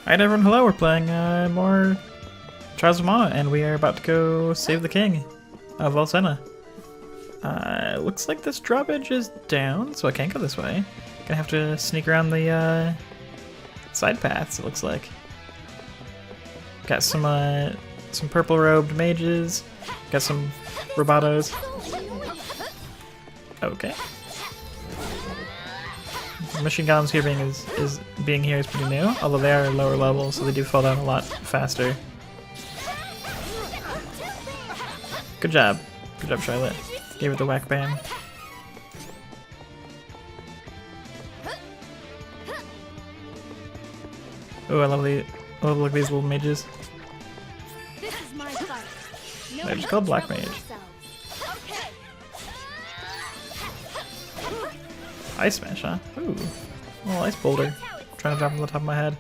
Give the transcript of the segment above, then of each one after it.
Alright everyone, hello, we're playing more Trials of Mana, and we are about to go save the king of Valsena. Looks like this drawbridge is down, so I can't go this way. Gonna have to sneak around the side paths, it looks like. Got some purple robed mages, got some robotos. Okay. Machine guns here being here is pretty new, although they are lower level, so they do fall down a lot faster. Good job, Charlotte. Gave it the whack bang. Oh, I love look at these little mages. They're just called Black Mage. Ice Smash, huh? Ooh. A little ice boulder. Trying to drop on the top of my head.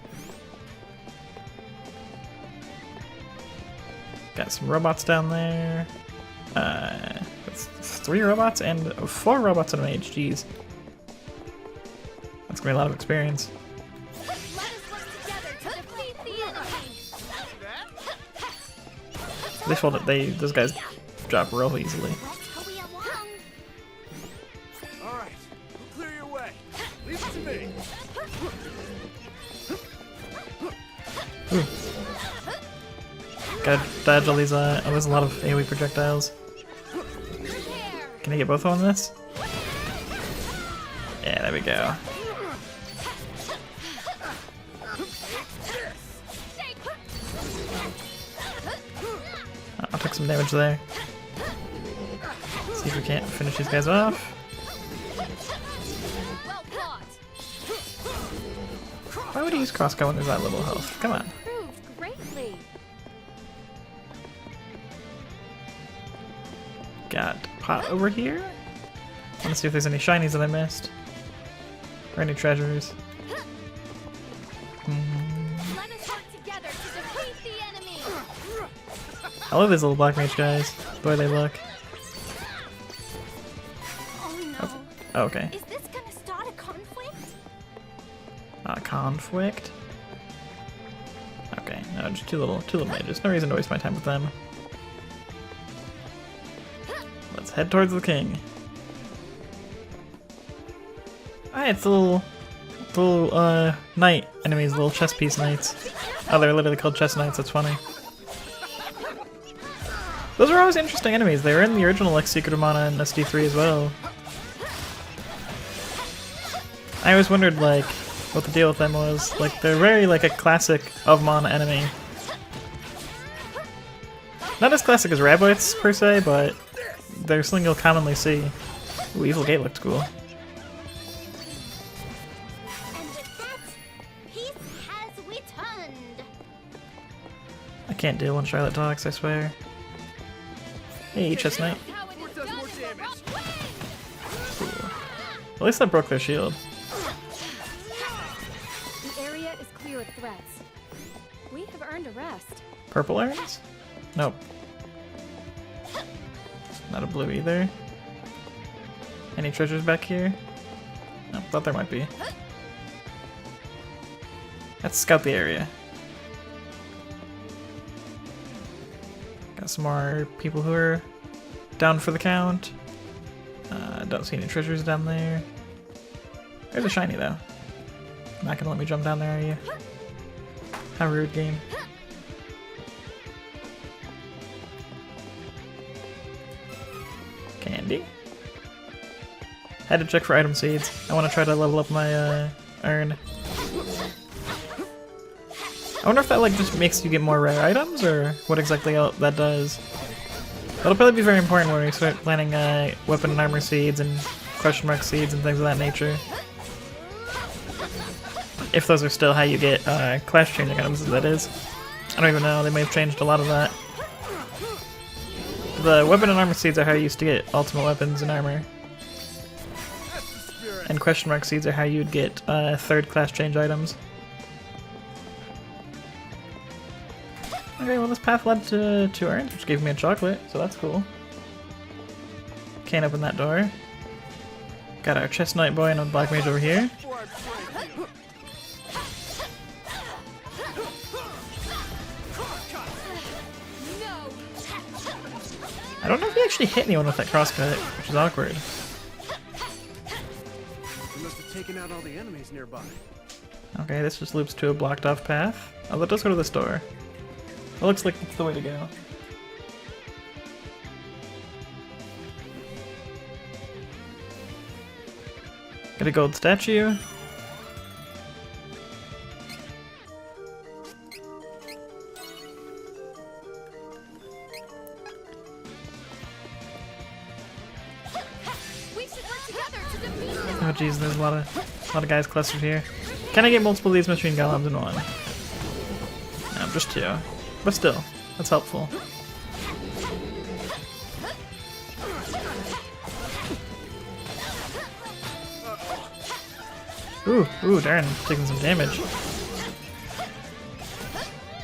Got some robots down there. That's 3 robots and 4 robots and a mage. Jeez. That's gonna be a lot of experience. Those guys drop real easily. Ooh. Gotta dodge all these, there's a lot of AoE projectiles. Can I get both on this? Yeah, there we go. I took some damage there. See if we can't finish these guys off. Why would he use crossbow when there's that little health? Come on. Got pot over here. I want to see if there's any shinies that I missed. Or any treasures. I love these little black mage guys. The way they look. Oh, okay. Is this gonna start a conflict? A conflict? Okay, no, just two little mages. No reason to waste my time with them. Let's head towards the king. Ah, it's little knight enemies, little chess piece knights. Oh, they're literally called chess knights. That's funny. Those are always interesting enemies. They were in the original like Secret of Mana and SD3 as well. I always wondered like what the deal with them was. Like they're very like a classic of Mana enemy. Not as classic as Rabbits per se, but they're something you'll commonly see. Ooh, Evil Gate looked cool. I can't deal when Charlotte talks, I swear. Hey, chest knight. Cool. At least that broke their shield. The area is clear of threats. We have earned a rest. Purple arrows? Nope. Not a blue either. Any treasures back here? No, thought there might be. Let's scout the area. Got some more people who are down for the count. Don't see any treasures down there. There's a shiny though. Not gonna let me jump down there, are you? How rude, game. Candy. Had to check for item seeds. I want to try to level up my urn. I wonder if that like just makes you get more rare items, or what exactly that does. That'll probably be very important when we start planning weapon and armor seeds and question mark seeds and things of that nature. If those are still how you get class changing items, that is. I don't even know, they may have changed a lot of that. The weapon and armor seeds are how you used to get ultimate weapons and armor. And question mark seeds are how you'd get third class change items. Okay, well this path led to 2 urns, which gave me a chocolate, so that's cool. Can't open that door. Got our chest knight boy and a black mage over here. I don't know if he actually hit anyone with that crosscut, which is awkward. You must have taken out all the enemies nearby. Okay, this just loops to a blocked off path. Oh, let us go to the store. It looks like it's the way to go. Got a gold statue. Oh geez, there's a lot of guys clustered here. Can I get multiple of these machine golems in one? No, just two. But still, that's helpful. Ooh, darn, taking some damage.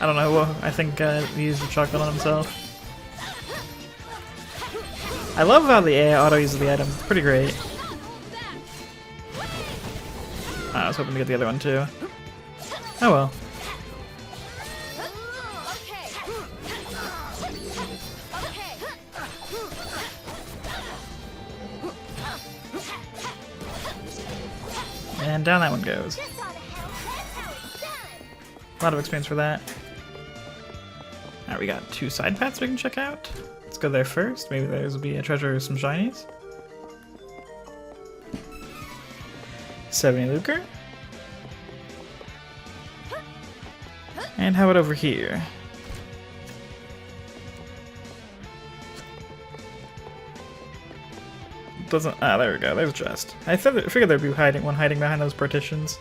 I don't know, I think he used the chocolate on himself. I love how the AI auto uses the item, it's pretty great. I was hoping to get the other one too. Oh well. And down that one goes. A lot of experience for that. Alright, we got 2 side paths we can check out. Let's go there first. Maybe there's will be a treasure or some shinies. 70 lucre. And how about over here? Doesn't there we go, there's a chest. I figured there'd be one hiding behind those partitions.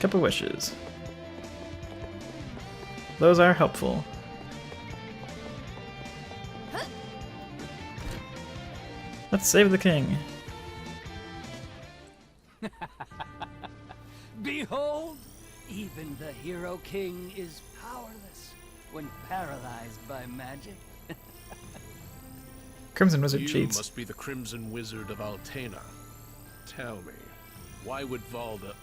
Couple wishes. Those are helpful. Let's save the king. Behold, even the hero king is powerless when paralyzed by magic. Crimson Wizard You cheats. must be the Crimson Wizard of Altena. Tell me, why would Valda,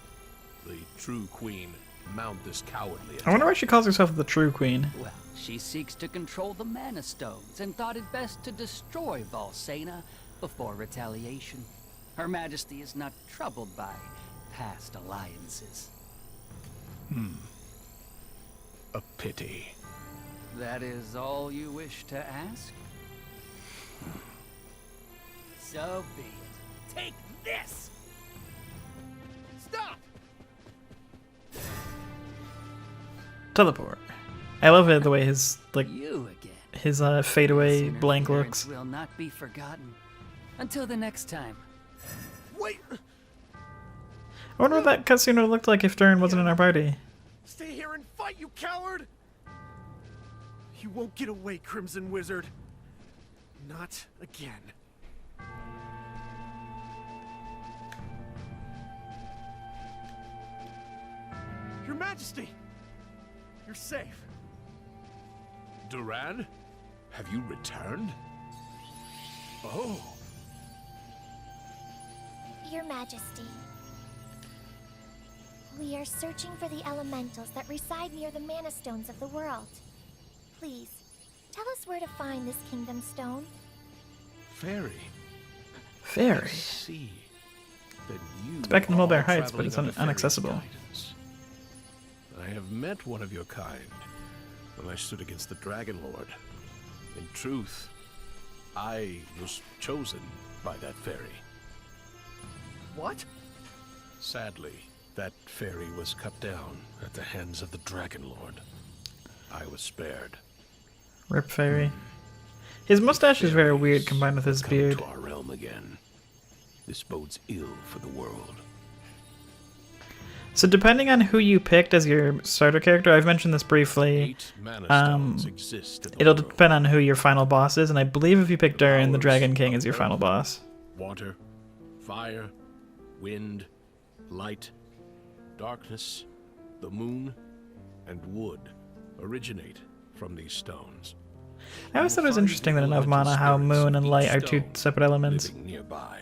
the true queen, mount this cowardly attack? I wonder why she calls herself the True Queen. Well, she seeks to control the Mana Stones and thought it best to destroy Valsena before retaliation. Her Majesty is not troubled by past alliances. A pity. That is all you wish to ask? So be it. Take this! Stop! Teleport. I love it the way his You again. his fade away Sinner blank appearance looks. will not be forgotten. Until the next time. Wait! I wonder what that cutscene would have looked like if Durin wasn't in our party. Stay here and fight, you coward! You won't get away, Crimson Wizard. Not again. Your Majesty! You're safe. Duran? Have you returned? Oh. Your Majesty, we are searching for the elementals that reside near the Mana Stones of the world. Please, tell us where to find this Kingdom Stone. Fairy. Fairy. I see. Then you It's back in Mulberry are Heights, but traveling it's under fairy's inaccessible. guidance. I have met one of your kind when I stood against the Dragon Lord. In truth, I was chosen by that fairy. What? Sadly, that fairy was cut down at the hands of the Dragon Lord. I was spared. Rip Fairy. His mustache is very weird combined with his Come beard. to our realm again. This bodes ill for the world. So depending on who you picked as your starter character, I've mentioned this briefly, 8 mana stones exist in the it'll world. depend on who your final boss is, and I believe if you pick Durin, the Dragon King is your final boss. Water, fire, wind, light, darkness, the moon, and wood originate from these stones. I always thought it was interesting that in Of Mana how moon and light are two separate elements. Living nearby.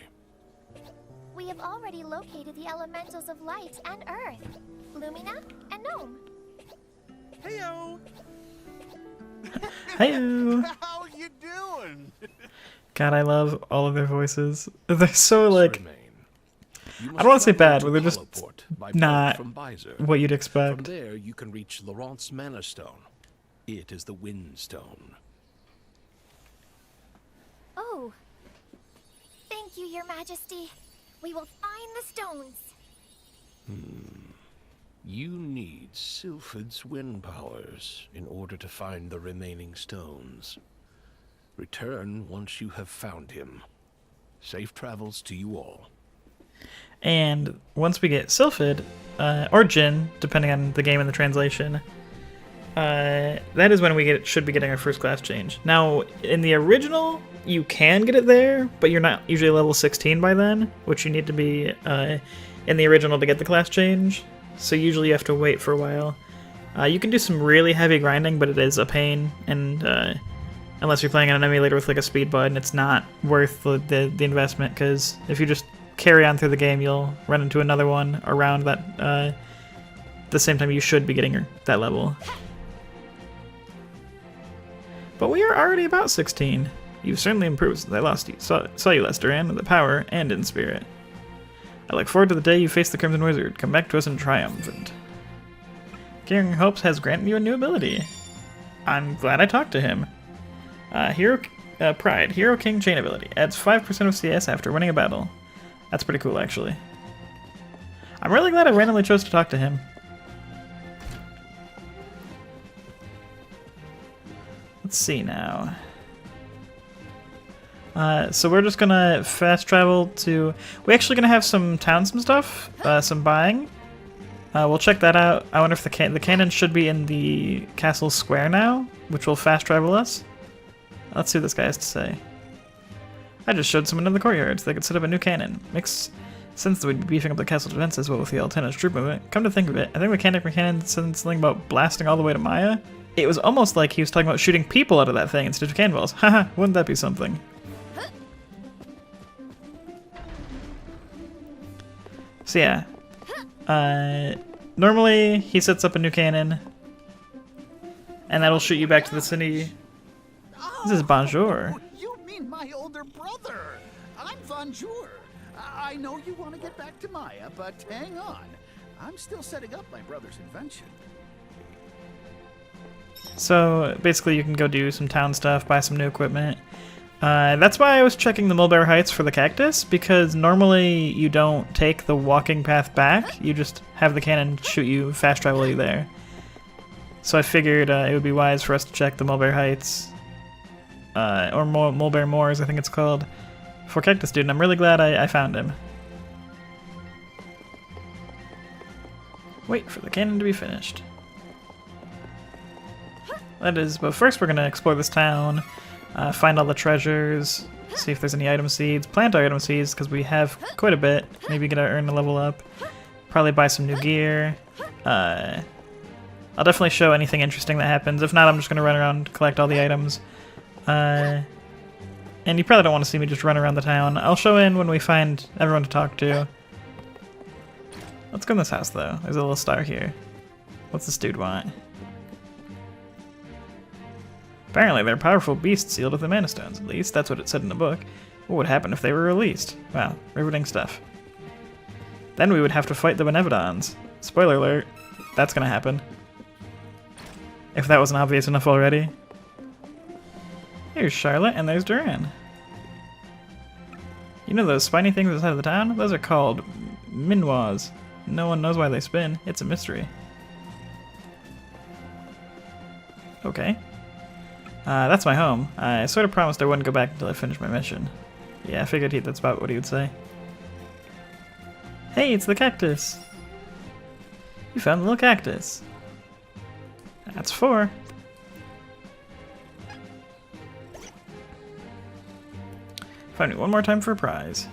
We have already located the elementals of light and earth, Lumina and Gnome. Heyo! Heyo! How going? God, I love all of their voices. They're so like Remain. I don't want to say bad, but they're just by boat not from Baizer. what you'd From expect. there, you can reach Laurent's Mana Stone. It is the Wind Stone. Oh. Thank you, Your Majesty. We will find the stones. You need Sylphid's wind powers in order to find the remaining stones. Return once you have found him. Safe travels to you all. And once we get Sylphid, or Jin, depending on the game and the translation, that is when we should be getting our first class change. Now, in the original, you can get it there, but you're not usually level 16 by then, which you need to be in the original to get the class change. So usually you have to wait for a while. You can do some really heavy grinding, but it is a pain, and unless you're playing on an emulator with like a speed button, it's not worth the investment, because if you just carry on through the game, you'll run into another one around that the same time you should be getting that level. But we are already about 16. You've certainly improved since I last saw you last, Duran, in the power and in spirit. I look forward to the day you face the Crimson Wizard. Come back to us in triumphant. King Hopes has granted you a new ability. I'm glad I talked to him. Pride, Hero King Chain ability. Adds 5% of CS after winning a battle. That's pretty cool, actually. I'm really glad I randomly chose to talk to him. Let's see now. So we're just gonna fast travel to... We're actually gonna have some towns and stuff, some buying. We'll check that out. I wonder if the cannon should be in the castle square now, which will fast travel us. Let's see what this guy has to say. I just showed someone in the courtyard so they could set up a new cannon. Makes sense that we'd be beefing up the castle defense as well with the Altenish troop movement. Come to think of it, I think the cannon said something about blasting all the way to Maya. It was almost like he was talking about shooting people out of that thing instead of cannonballs. Haha, wouldn't that be something? So yeah, normally he sets up a new cannon, and that'll shoot you back to the city. This is Bonjour. You mean my older brother? I'm Bonjour. I know you want to get back to Maya, but hang on. I'm still setting up my brother's invention. So basically you can go do some town stuff, buy some new equipment. That's why I was checking the Mulberry Heights for the cactus, because normally you don't take the walking path back, you just have the cannon shoot you, fast travel you there. So I figured it would be wise for us to check the Mulberry Heights, or Mulberry Moors I think it's called, for Cactus Dude, and I'm really glad I found him. Wait for the cannon to be finished. That is, but first we're going to explore this town, find all the treasures, see if there's any item seeds, plant our item seeds because we have quite a bit, maybe get to earn a level up, probably buy some new gear. I'll definitely show anything interesting that happens, if not I'm just going to run around collect all the items. And you probably don't want to see me just run around the town. I'll show in when we find everyone to talk to. Let's go in this house though, there's a little star here. What's this dude want? Apparently they're powerful beasts sealed with the Mana Stones, at least that's what it said in the book. What would happen if they were released? Wow, riveting stuff. Then we would have to fight the Benevodons. Spoiler alert, that's gonna happen. If that wasn't obvious enough already. Here's Charlotte, and there's Duran. You know those spiny things outside of the town? Those are called Minwas. No one knows why they spin, it's a mystery. Okay. That's my home. I sort of promised I wouldn't go back until I finished my mission. Yeah, I figured that's about what he would say. Hey, it's the cactus! You found the little cactus. That's 4. Find me one more time for a prize.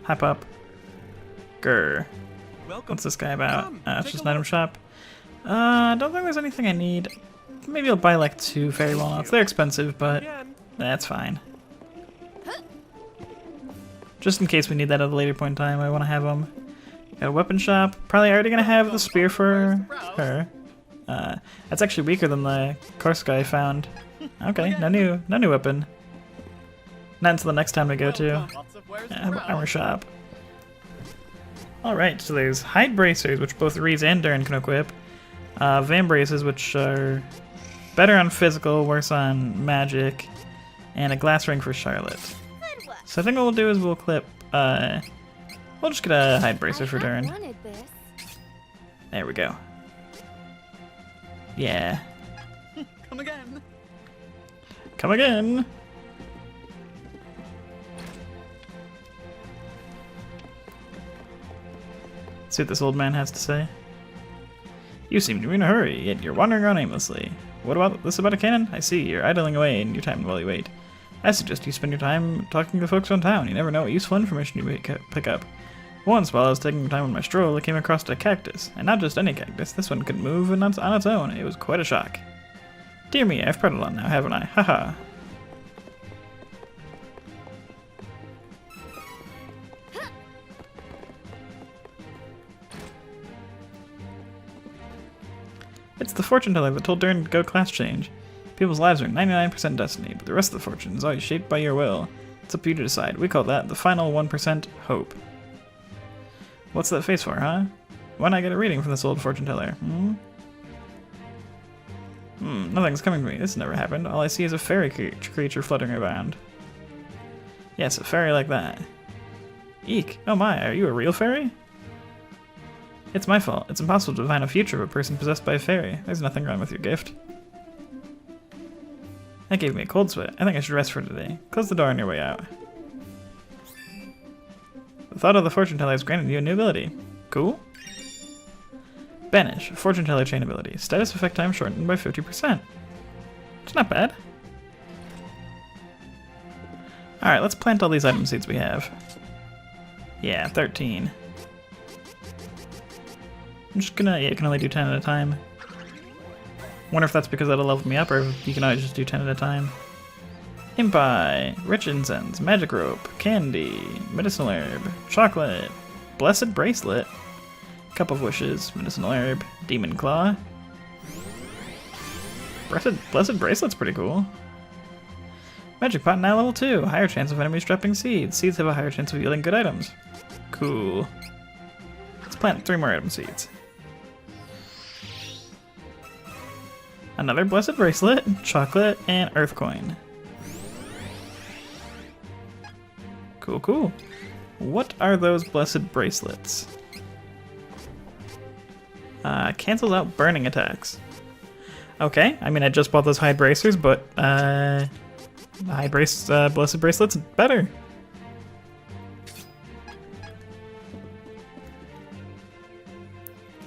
Hop up. Grr. What's this guy about? It's just an item shop. I don't think there's anything I need. Maybe I'll buy like 2 fairy walnuts. They're expensive, but that's fine. Just in case we need that at a later point in time, I want to have them. Got a weapon shop. Probably already gonna have the spear for her. That's actually weaker than the course guy I found. Okay, no new weapon. Not until the next time we go to our shop. Alright, so there's hide bracers, which both Reese and Durin can equip. Van braces, which are better on physical, worse on magic. And a glass ring for Charlotte. So I think what we'll do is we'll clip, we'll just get a hide bracer for Durin. Wanted this. There we go. Yeah. Come again. Come again! See what this old man has to say. You seem to be in a hurry, yet you're wandering around aimlessly. What about this about a cannon? I see, you're idling away in your time while you wait. I suggest you spend your time talking to folks around town. You never know what useful information you may pick up. Once, while I was taking time on my stroll, I came across a cactus. And not just any cactus, this one could move on its own. It was quite a shock. Dear me, I've prattled on now, haven't I? Haha. It's the fortune teller that told Durin to go class change. People's lives are 99% destiny, but the rest of the fortune is always shaped by your will. It's up to you to decide. We call that the final 1% hope. What's that face for, huh? Why not get a reading from this old fortune teller? Nothing's coming to me. This never happened. All I see is a fairy creature fluttering around. Yes, a fairy like that. Eek! Oh my, are you a real fairy? It's my fault. It's impossible to define a future of a person possessed by a fairy. There's nothing wrong with your gift. That gave me a cold sweat. I think I should rest for today. Close the door on your way out. The thought of the fortune teller has granted you a new ability. Cool. Banish. Fortune teller chain ability. Status effect time shortened by 50%. It's not bad. Alright, let's plant all these item seeds we have. Yeah, 13. I'm just gonna, yeah, you can only do 10 at a time. Wonder if that's because that'll level me up, or if you can always just do 10 at a time. Imp Eye, Rich Incense, Magic Rope, Candy, Medicinal Herb, Chocolate, Blessed Bracelet, Cup of Wishes, Medicinal Herb, Demon Claw. Blessed Bracelet's pretty cool. Magic Pot now level 2, higher chance of enemies dropping seeds. Seeds have a higher chance of yielding good items. Cool. Let's plant 3 more item seeds. Another Blessed Bracelet, Chocolate, and Earth Coin. Cool, cool. What are those Blessed Bracelets? Cancels out burning attacks. Okay, I mean I just bought those hide bracers, but the Blessed Bracelet's better.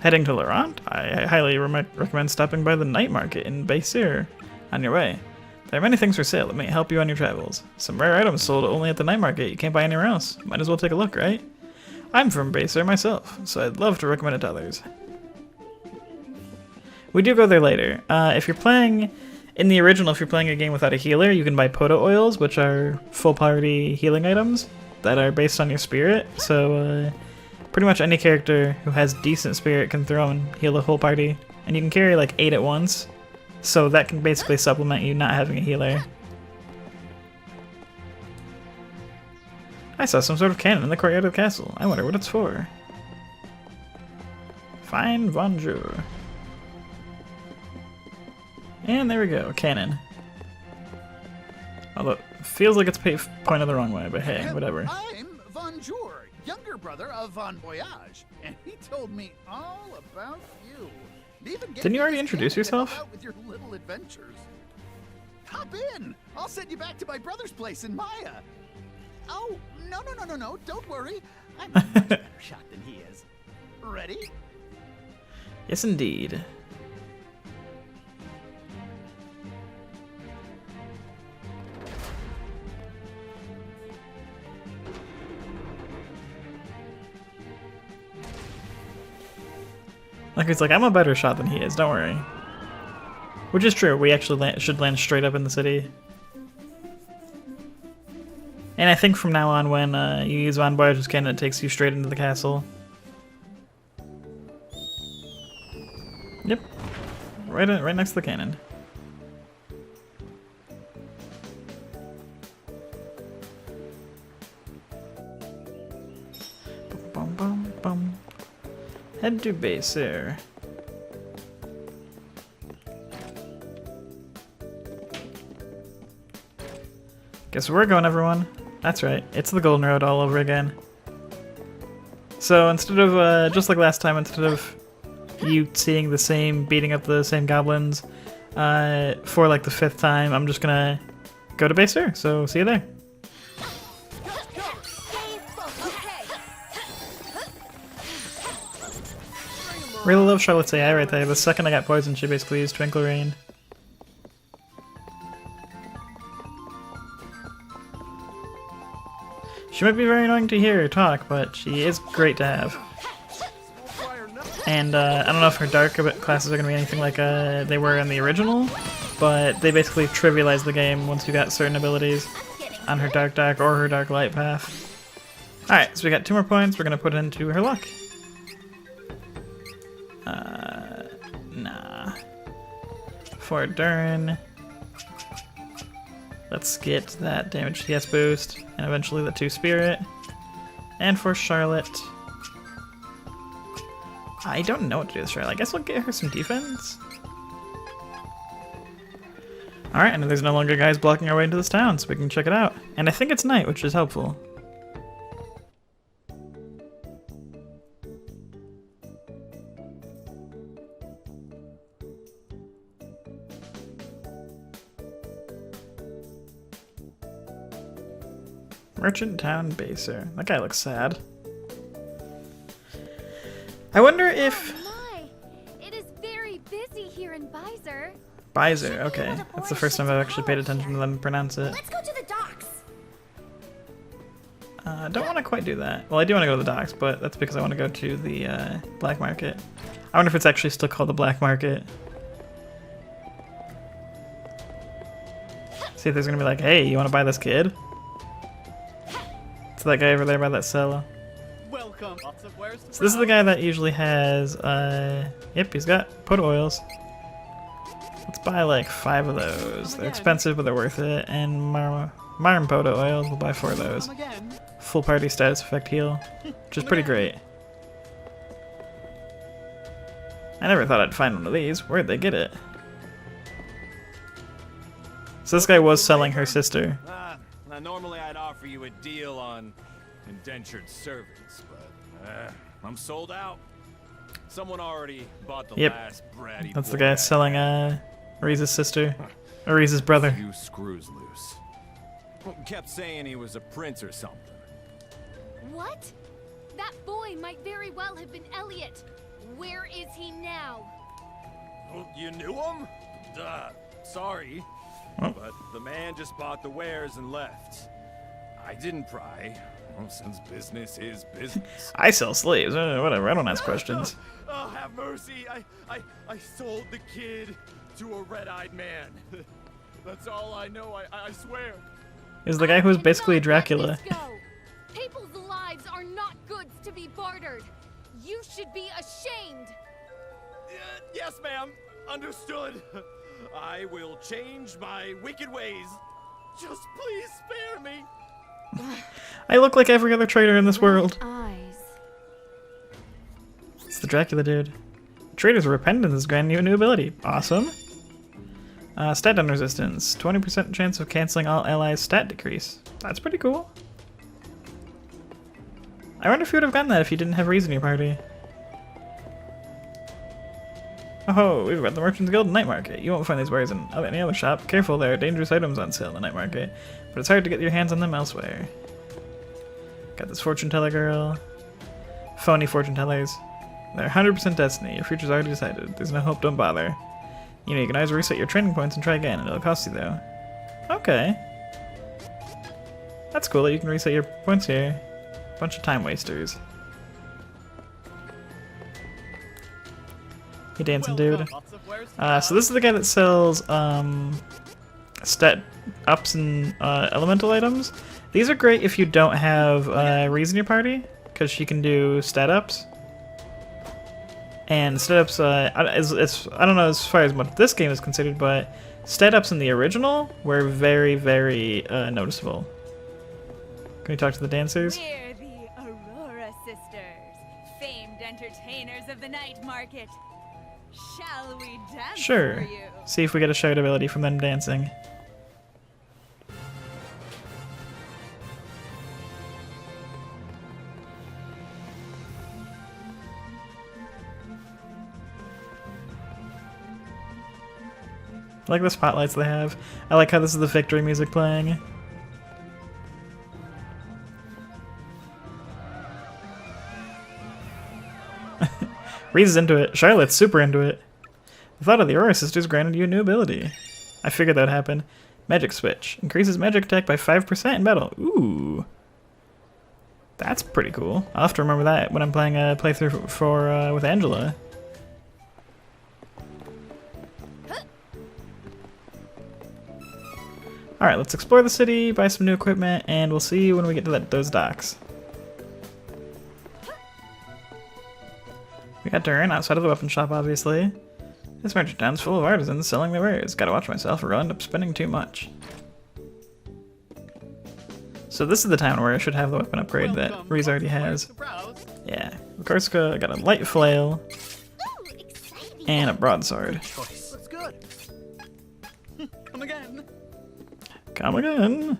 Heading to Laurent? I highly recommend stopping by the night market in Baizer on your way. There are many things for sale that may help you on your travels. Some rare items sold only at the night market. You can't buy anywhere else. Might as well take a look, right? I'm from Baizer myself, so I'd love to recommend it to others. We do go there later. If you're playing in the original, if you're playing a game without a healer, you can buy Poto oils, which are full party healing items that are based on your spirit. So pretty much any character who has decent spirit can throw and heal the whole party, and you can carry like 8 at once. So that can basically supplement you not having a healer. I saw some sort of cannon in the courtyard of the castle. I wonder what it's for. Fine, bonjour. And there we go, cannon. Although, it feels like it's pointed the wrong way, but hey, whatever. I'm Bonjour, younger brother of Von Voyage, and he told me all about you. Didn't you already introduce yourself? With your little adventures. Hop in. I'll send you back to my brother's place in Maya. Oh, no, don't worry. I'm a much better shot than he is. Ready? Yes, indeed. Like, it's like, I'm a better shot than he is, don't worry. Which is true, we actually should land straight up in the city. And I think from now on, when you use Von Voyage's cannon, it takes you straight into the castle. Yep. Right next to the cannon. head to Baizer. Guess where we're going, everyone. That's right, it's the Golden Road all over again. So instead of, just like last time, instead of you seeing the same, beating up the same goblins for like the 5th time, I'm just gonna go to Baizer, so see you there. Really love Charlotte's AI right there. The second I got poisoned, she basically used Twinkle Rain. She might be very annoying to hear or talk, but she is great to have. And I don't know if her dark classes are going to be anything like they were in the original, but they basically trivialize the game once you got certain abilities on her dark or her dark light path. Alright, so we got 2 more points. We're going to put it into her luck. Nah. For Durin, let's get that damage CS boost, and eventually the 2 spirit. And for Charlotte, I don't know what to do with Charlotte. I guess we'll get her some defense. Alright, and there's no longer guys blocking our way into this town, so we can check it out. And I think it's night, which is helpful. Merchant Town Baizer. That guy looks sad. I wonder if... Oh my! It is very busy here in Baizer. Baizer, okay. That's the first time I've actually paid attention to them pronounce it. Let's go to the docks. I don't want to quite do that. Well, I do want to go to the docks, but that's because I want to go to the black market. I wonder if it's actually still called the black market. See if there's going to be like, hey, you want to buy this kid? It's that guy over there by that cellar. Welcome. So this is the guy that usually has, yep, he's got pot oils. Let's buy like 5 of those. They're expensive, but they're worth it. And Marimpoto oils, we'll buy 4 of those. Full party status effect heal, which is pretty great. I never thought I'd find one of these. Where'd they get it? So this guy was selling her sister. Now normally I'd offer you a deal on indentured servants, but I'm sold out. Someone already bought the last bratty. That's the guy selling Rize's sister, or Rize's brother. You screws loose. Kept saying he was a prince or something. What? That boy might very well have been Elliot. Where is he now? Oh, you knew him? Sorry. Oh. But the man just bought the wares and left. I didn't pry. Well, since business is business. I sell slaves. Whatever. I don't ask questions. Oh, have mercy. I sold the kid to a red-eyed man. That's all I know, I swear. Is the guy who was I basically cannot let Dracula. this go. People's lives are not goods to be bartered. You should be ashamed. Yes, ma'am. Understood. I will change my wicked ways. Just please spare me. I look like every other trader in this world. Eyes. It's the Dracula dude. Trader's repentance is granting you a new ability. Awesome. Stat down resistance. 20% chance of canceling all allies' stat decrease. That's pretty cool. I wonder if you would have gotten that if you didn't have Rize in your party. Oh, we've got the Merchant's Guild Night Market. You won't find these wares in any other shop. Careful, there are dangerous items on sale in the Night Market, but it's hard to get your hands on them elsewhere. Got this fortune teller girl. Phony fortune tellers. They're 100% destiny. Your future's already decided. There's no hope, don't bother. You know, you can always reset your training points and try again. It'll cost you, though. Okay. That's cool that you can reset your points here. Bunch of time wasters. Hey, dancing dude. So this is the guy that sells stat ups and elemental items. These are great if you don't have Rize in your party, because she can do stat ups. And stat ups, I don't know as far as what this game is considered, but stat ups in the original were very, very noticeable. Can we talk to the dancers? We're the Aurora Sisters, famed entertainers of the night market. Shall we dance Sure. for you? See if we get a shared ability from them dancing. I like the spotlights they have. I like how this is the victory music playing. Ree's into it. Charlotte's super into it. The thought of the Aura Sisters granted you a new ability. I figured that would happen. Magic Switch. Increases magic attack by 5% in battle. Ooh. That's pretty cool. I'll have to remember that when I'm playing a playthrough for with Angela. Alright, let's explore the city, buy some new equipment, and we'll see when we get to those docks. We got Durin outside of the weapon shop, obviously. This merchant town's full of artisans selling their wares. Gotta watch myself or I'll end up spending too much. So this is the town where I should have the weapon upgrade that Reese already has. Yeah, of course, I got a light flail and a broadsword. Looks good. Come again. Come again.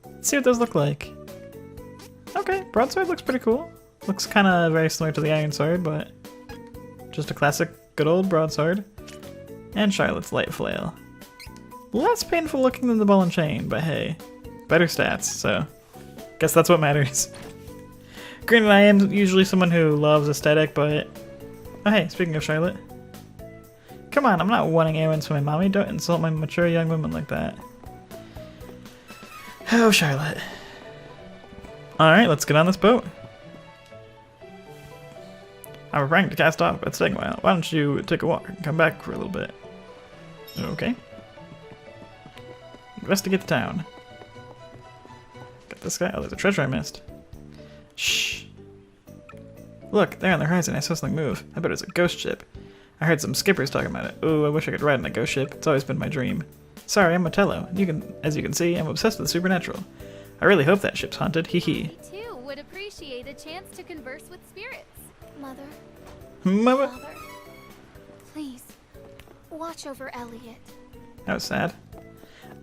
Let's see what those look like. Okay, broadsword looks pretty cool. Looks kind of very similar to the iron sword, but just a classic good old broadsword. And Charlotte's light flail. Less painful looking than the ball and chain, but hey, better stats, so guess that's what matters. Granted, I am usually someone who loves aesthetic, but oh hey, speaking of Charlotte. Come on, I'm not wanting errands for my mommy. Don't insult my mature young woman like that. Oh, Charlotte. Alright, let's get on this boat. I'm preparing to cast off, but it's taking a while. Why don't you take a walk and come back for a little bit? Okay. Investigate the town. Got this guy. Oh, there's a treasure I missed. Shh. Look, there on the horizon I saw something move. I bet it was a ghost ship. I heard some skippers talking about it. Ooh, I wish I could ride in a ghost ship. It's always been my dream. Sorry, I'm Otello. As you can see, I'm obsessed with the supernatural. I really hope that ship's haunted. Hee hee. Me too would appreciate a chance to converse with spirits. Mother, Mama. Father, please, watch over Elliot. That was sad.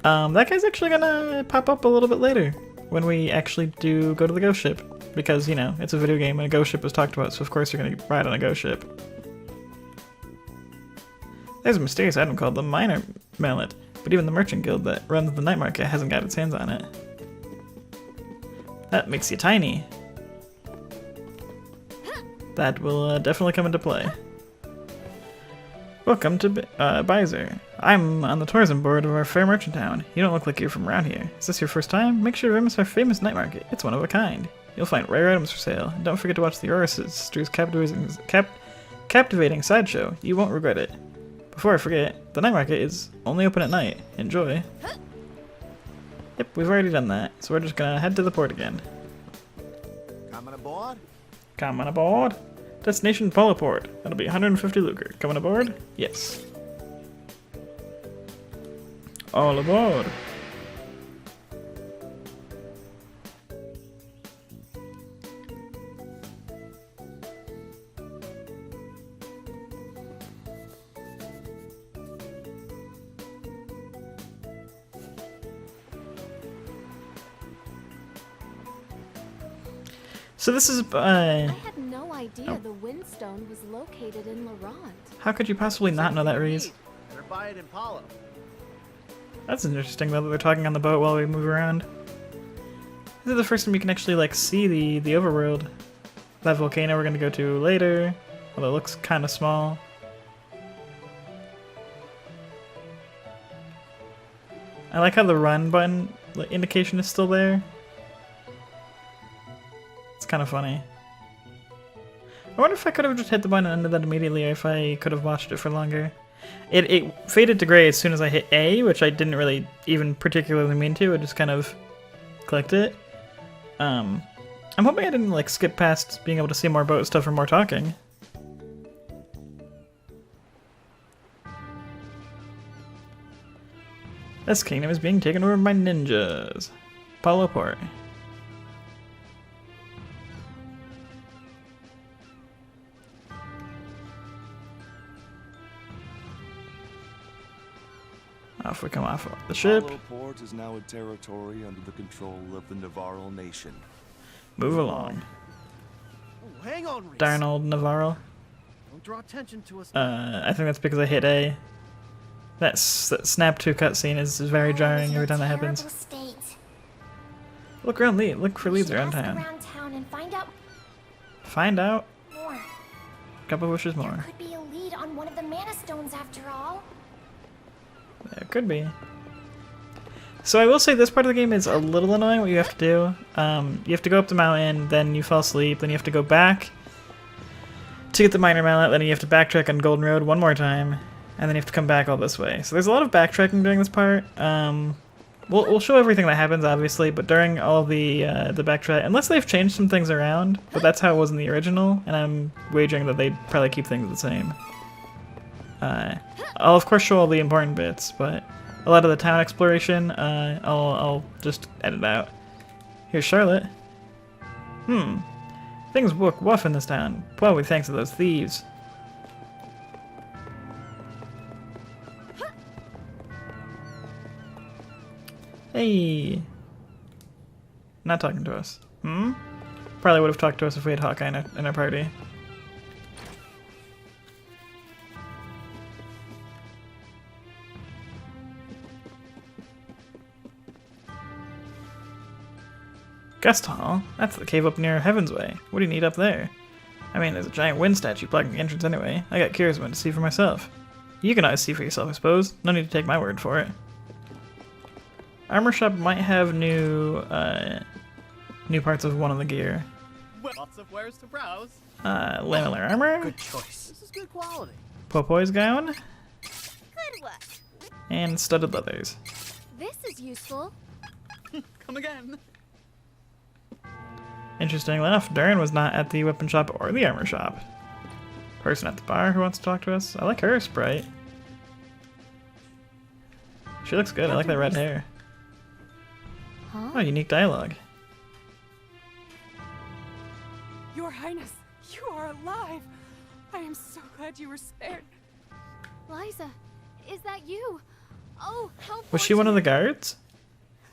That guy's actually gonna pop up a little bit later when we actually do go to the ghost ship. Because, you know, it's a video game and a ghost ship is talked about, so of course you're gonna ride on a ghost ship. There's a mysterious item called the Minor Mallet, but even the merchant guild that runs the night market hasn't got its hands on it. That makes you tiny. That will definitely come into play. Welcome to Baizer. I'm on the tourism board of our fair merchant town. You don't look like you're from around here. Is this your first time? Make sure to visit our famous night market. It's one of a kind. You'll find rare items for sale. And don't forget to watch the Aura Sisters' captivating sideshow. You won't regret it. Before I forget, the night market is only open at night. Enjoy. Yep, we've already done that, so we're just gonna head to the port again. Coming aboard? Coming aboard. Destination Polo Port. That'll be 150 lucre. Coming aboard? Yes. All aboard. So this is, I had no idea the Windstone was located in Laurent. How could you possibly not know that, Reese? Better buy it in Palo. That's interesting, though, that they're talking on the boat while we move around. This is the first time you can actually, like, see the overworld. That volcano we're gonna go to later, although it looks kind of small. I like how the run button indication is still there. It's kind of funny. I wonder if I could have just hit the button and ended that immediately, or if I could have watched it for longer. It faded to gray as soon as I hit A, which I didn't really even particularly mean to. I just kind of clicked it. I'm hoping I didn't like skip past being able to see more boat stuff or more talking. This kingdom is being taken over by ninjas. Palo Port. Off we come off the ship. Hollow Port is now a territory under the control of the Navarro nation. Move along. Oh, hang on, Reese. Darn old Navarro. Don't draw attention to us. I think that's because I hit A. That snap to cutscene is very jarring every time that happens. State. Look around, look for leads We should around ask town. around town and find out Find out. more. Couple wishes more. There could be a lead on one of the mana stones after all. There could be. So I will say this part of the game is a little annoying what you have to do. You have to go up the mountain, then you fall asleep, then you have to go back to get the minor mallet, then you have to backtrack on Golden Road one more time, and then you have to come back all this way. So there's a lot of backtracking during this part. We'll show everything that happens, obviously, but during all the backtrack, unless they've changed some things around, but that's how it was in the original, and I'm wagering that they'd probably keep things the same. I'll of course show all the important bits, but a lot of the town exploration, I'll just edit out. Here's Charlotte. Things look rough in this town, probably thanks to those thieves. Hey! Not talking to us. Probably would have talked to us if we had Hawkeye in our party. Guest Hall? That's the cave up near Heaven's Way. What do you need up there? I mean, there's a giant wind statue blocking the entrance anyway. I got curious went to see for myself. You can always see for yourself, I suppose. No need to take my word for it. Armor shop might have new parts of one of the gear. Well, lots of wares to browse. Lamellar armor. Good choice. This is good quality. Popoy's gown. Good work. And studded leathers. This is useful. Come again. Interestingly enough, Darren was not at the weapon shop or the armor shop. Person at the bar who wants to talk to us. I like her sprite. She looks good. I like that red hair. Huh? Oh, unique dialogue. Your Highness, you are alive. I am so glad you were spared. Liza, is that you? Oh, how Was she one of the guards?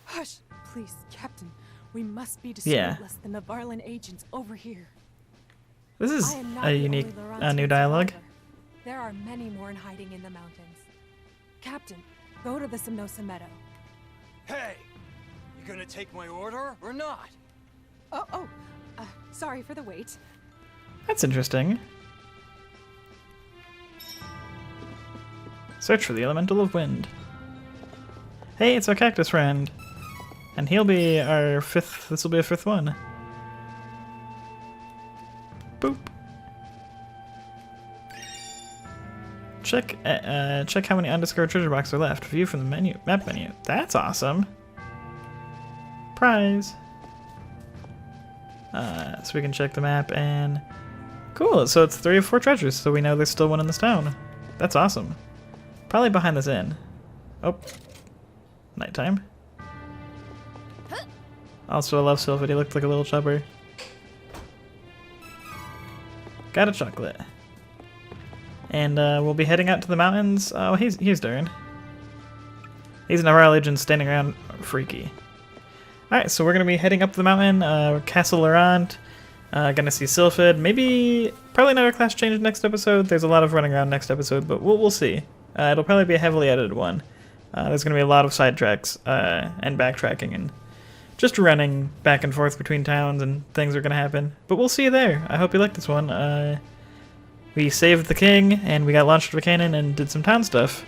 Hush, please, Captain. We must be discreet Yeah. lest the Navarlan agents overhear. This is I am not a the unique only Laurentian new dialogue. survivor. There are many more in hiding in the mountains. Captain, go to the Simnosa Meadow. Hey! You gonna take my order or not? Sorry for the wait. That's interesting. Search for the elemental of wind. Hey, it's our cactus friend. And he'll be our fifth. This will be our fifth one. Boop. Check how many undiscovered treasure boxes are left. View from the map menu. That's awesome. Prize. So we can check the map and cool. So it's 3 of 4 treasures. So we know there's still one in this town. That's awesome. Probably behind this inn. Oh, nighttime. Also, I love Sylph. He looked like a little chubber. Got a chocolate. And we'll be heading out to the mountains. Oh, he's Darren. He's an Navarro legend standing around freaky. Alright, so we're going to be heading up the mountain. Castle Laurent. Gonna see Sylphid. Maybe, probably another class change next episode. There's a lot of running around next episode, but we'll see. It'll probably be a heavily edited one. There's going to be a lot of sidetracks and backtracking and just running back and forth between towns and things are going to happen. But we'll see you there. I hope you liked this one. We saved the king and we got launched with a cannon and did some town stuff.